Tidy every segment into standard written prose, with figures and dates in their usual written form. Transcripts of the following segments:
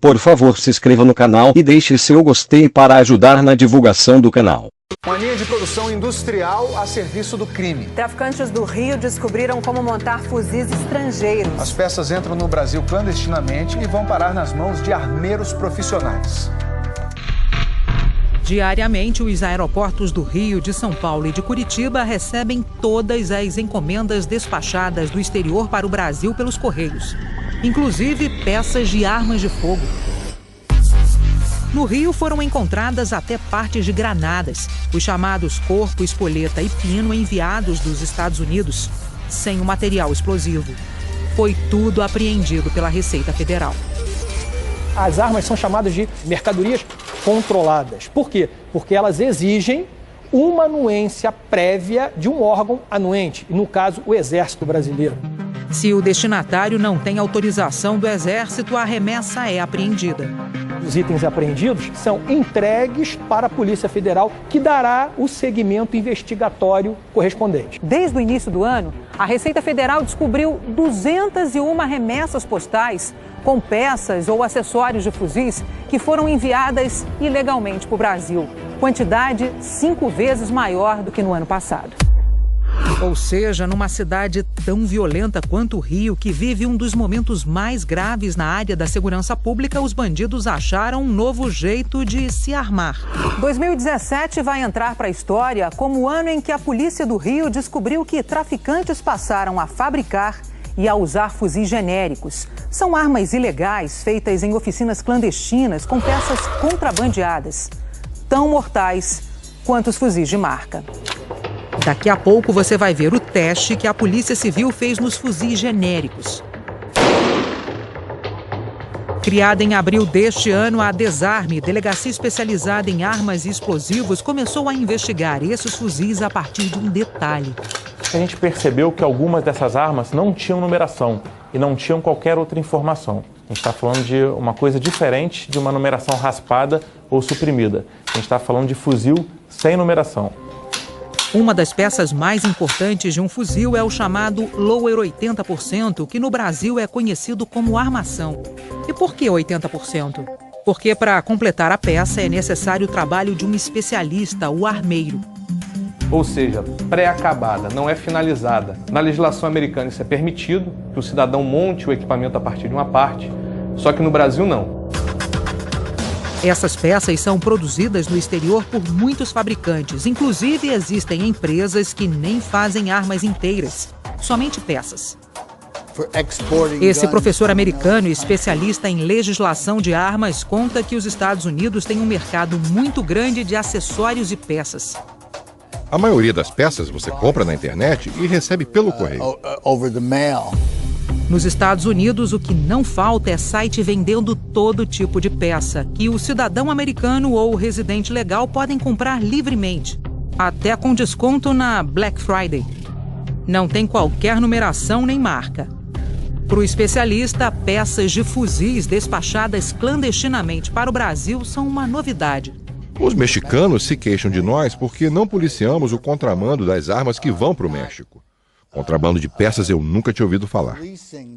Por favor, se inscreva no canal e deixe seu gostei para ajudar na divulgação do canal. Uma linha de produção industrial a serviço do crime. Traficantes do Rio descobriram como montar fuzis estrangeiros. As peças entram no Brasil clandestinamente e vão parar nas mãos de armeiros profissionais. Diariamente, os aeroportos do Rio, de São Paulo e de Curitiba recebem todas as encomendas despachadas do exterior para o Brasil pelos Correios, inclusive peças de armas de fogo. No Rio foram encontradas até partes de granadas, os chamados corpo, espoleta e pino enviados dos Estados Unidos, sem o material explosivo. Foi tudo apreendido pela Receita Federal. As armas são chamadas de mercadorias controladas. Por quê? Porque elas exigem uma anuência prévia de um órgão anuente, no caso, o Exército Brasileiro. Se o destinatário não tem autorização do Exército, a remessa é apreendida. Os itens apreendidos são entregues para a Polícia Federal, que dará o segmento investigatório correspondente. Desde o início do ano, a Receita Federal descobriu 201 remessas postais com peças ou acessórios de fuzis que foram enviadas ilegalmente para o Brasil. Quantidade 5 vezes maior do que no ano passado. Ou seja, numa cidade tão violenta quanto o Rio, que vive um dos momentos mais graves na área da segurança pública, os bandidos acharam um novo jeito de se armar. 2017 vai entrar para a história como o ano em que a Polícia do Rio descobriu que traficantes passaram a fabricar e a usar fuzis genéricos. São armas ilegais feitas em oficinas clandestinas com peças contrabandeadas, tão mortais quanto os fuzis de marca. Daqui a pouco você vai ver o teste que a Polícia Civil fez nos fuzis genéricos. Criada em abril deste ano, a Desarme, delegacia especializada em armas e explosivos, começou a investigar esses fuzis a partir de um detalhe. A gente percebeu que algumas dessas armas não tinham numeração e não tinham qualquer outra informação. A gente está falando de uma coisa diferente de uma numeração raspada ou suprimida. A gente está falando de fuzil sem numeração. Uma das peças mais importantes de um fuzil é o chamado Lower 80%, que no Brasil é conhecido como armação. E por que 80%? Porque para completar a peça é necessário o trabalho de um especialista, o armeiro. Ou seja, pré-acabada, não é finalizada. Na legislação americana isso é permitido, que o cidadão monte o equipamento a partir de uma parte, só que no Brasil não. Essas peças são produzidas no exterior por muitos fabricantes. Inclusive, existem empresas que nem fazem armas inteiras, somente peças. Esse professor americano, especialista em legislação de armas, conta que os Estados Unidos têm um mercado muito grande de acessórios e peças. A maioria das peças você compra na internet e recebe pelo correio. Nos Estados Unidos, o que não falta é site vendendo todo tipo de peça, que o cidadão americano ou o residente legal podem comprar livremente, até com desconto na Black Friday. Não tem qualquer numeração nem marca. Para o especialista, peças de fuzis despachadas clandestinamente para o Brasil são uma novidade. Os mexicanos se queixam de nós porque não policiamos o contrabando das armas que vão para o México. Contrabando de peças eu nunca tinha ouvido falar.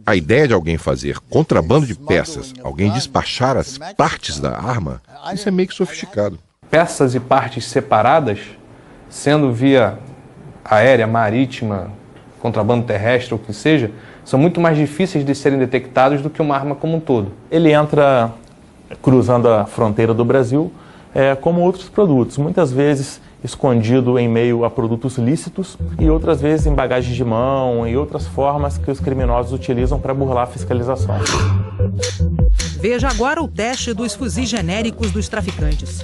A ideia de alguém fazer contrabando de peças, alguém despachar as partes da arma, isso é meio que sofisticado. Peças e partes separadas, sendo via aérea, marítima, contrabando terrestre ou o que seja, são muito mais difíceis de serem detectados do que uma arma como um todo. Ele entra cruzando a fronteira do Brasil como outros produtos, muitas vezes escondido em meio a produtos lícitos e outras vezes em bagagens de mão e outras formas que os criminosos utilizam para burlar a fiscalização. Veja agora o teste dos fuzis genéricos dos traficantes.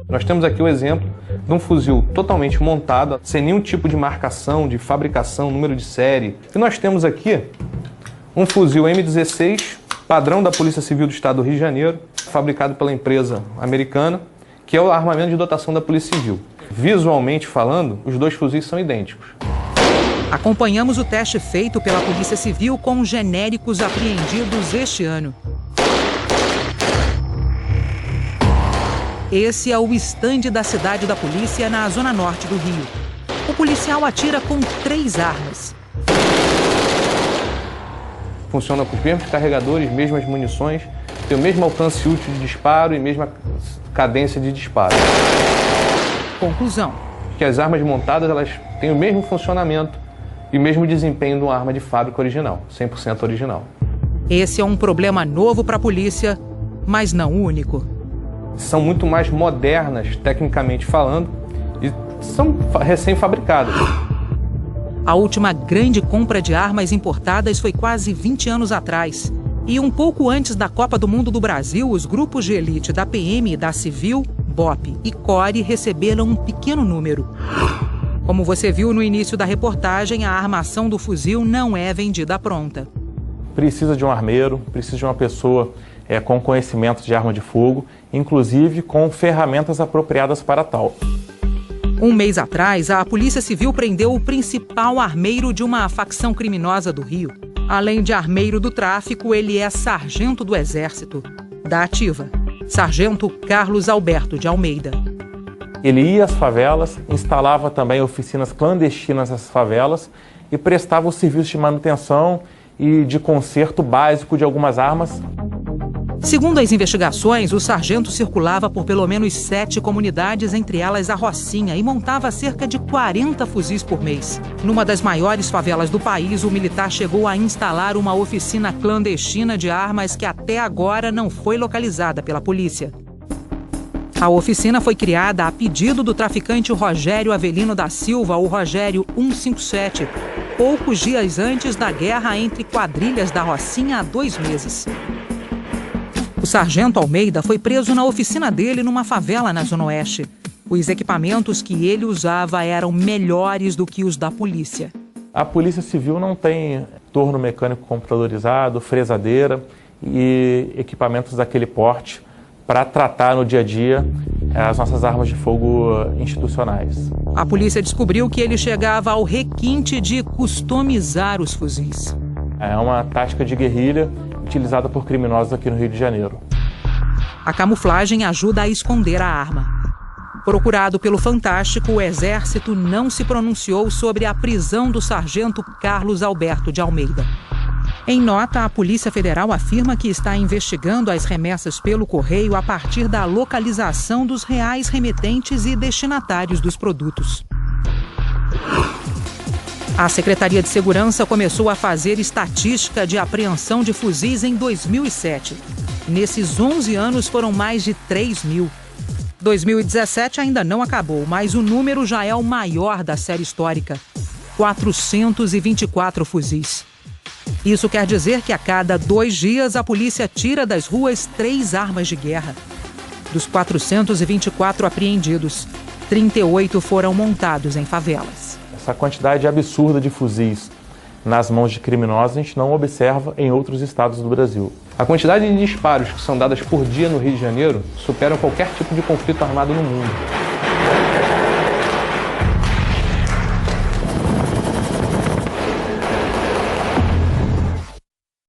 Nós temos aqui o exemplo de um fuzil totalmente montado, sem nenhum tipo de marcação, de fabricação, número de série. E nós temos aqui um fuzil M16, padrão da Polícia Civil do Estado do Rio de Janeiro, fabricado pela empresa americana, que é o armamento de dotação da Polícia Civil. Visualmente falando, os dois fuzis são idênticos. Acompanhamos o teste feito pela Polícia Civil com genéricos apreendidos este ano. Esse é o estande da cidade da polícia na zona norte do Rio. O policial atira com 3 armas. Funciona com os mesmos carregadores, mesmas munições, tem o mesmo alcance útil de disparo e mesma cadência de disparo. Conclusão: que as armas montadas elas têm o mesmo funcionamento e o mesmo desempenho de uma arma de fábrica original, 100% original. esse é um problema novo para a polícia, mas não o único. São muito mais modernas, tecnicamente falando, e são recém-fabricadas. A última grande compra de armas importadas foi quase 20 anos atrás. E um pouco antes da Copa do Mundo do Brasil, os grupos de elite da PM e da Civil, BOP e CORE receberam um pequeno número. Como você viu no início da reportagem, a armação do fuzil não é vendida pronta. Precisa de um armeiro, precisa de uma pessoa com conhecimento de arma de fogo, inclusive com ferramentas apropriadas para tal. Um mês atrás, a Polícia Civil prendeu o principal armeiro de uma facção criminosa do Rio. Além de armeiro do tráfico, ele é sargento do Exército, da Ativa, Sargento Carlos Alberto de Almeida. Ele ia às favelas, instalava também oficinas clandestinas nessas favelas e prestava o serviço de manutenção e de conserto básico de algumas armas. Segundo as investigações, o sargento circulava por pelo menos 7 comunidades, entre elas a Rocinha, e montava cerca de 40 fuzis por mês. Numa das maiores favelas do país, o militar chegou a instalar uma oficina clandestina de armas que até agora não foi localizada pela polícia. A oficina foi criada a pedido do traficante Rogério Avelino da Silva, o Rogério 157, poucos dias antes da guerra entre quadrilhas da Rocinha há 2 meses. O sargento Almeida foi preso na oficina dele numa favela na Zona Oeste. Os equipamentos que ele usava eram melhores do que os da polícia. A Polícia Civil não tem torno mecânico computadorizado, fresadeira e equipamentos daquele porte para tratar no dia a dia as nossas armas de fogo institucionais. A polícia descobriu que ele chegava ao requinte de customizar os fuzis. É uma tática de guerrilha utilizada por criminosos aqui no Rio de Janeiro. A camuflagem ajuda a esconder a arma. Procurado pelo Fantástico, o Exército não se pronunciou sobre a prisão do sargento Carlos Alberto de Almeida. Em nota, a Polícia Federal afirma que está investigando as remessas pelo correio a partir da localização dos reais remetentes e destinatários dos produtos. A Secretaria de Segurança começou a fazer estatística de apreensão de fuzis em 2007. Nesses 11 anos foram mais de 3 mil. 2017 ainda não acabou, mas o número já é o maior da série histórica: 424 fuzis. Isso quer dizer que a cada 2 dias a polícia tira das ruas 3 armas de guerra. Dos 424 apreendidos, 38 foram montados em favelas. Essa quantidade absurda de fuzis nas mãos de criminosos a gente não observa em outros estados do Brasil. A quantidade de disparos que são dadas por dia no Rio de Janeiro superam qualquer tipo de conflito armado no mundo.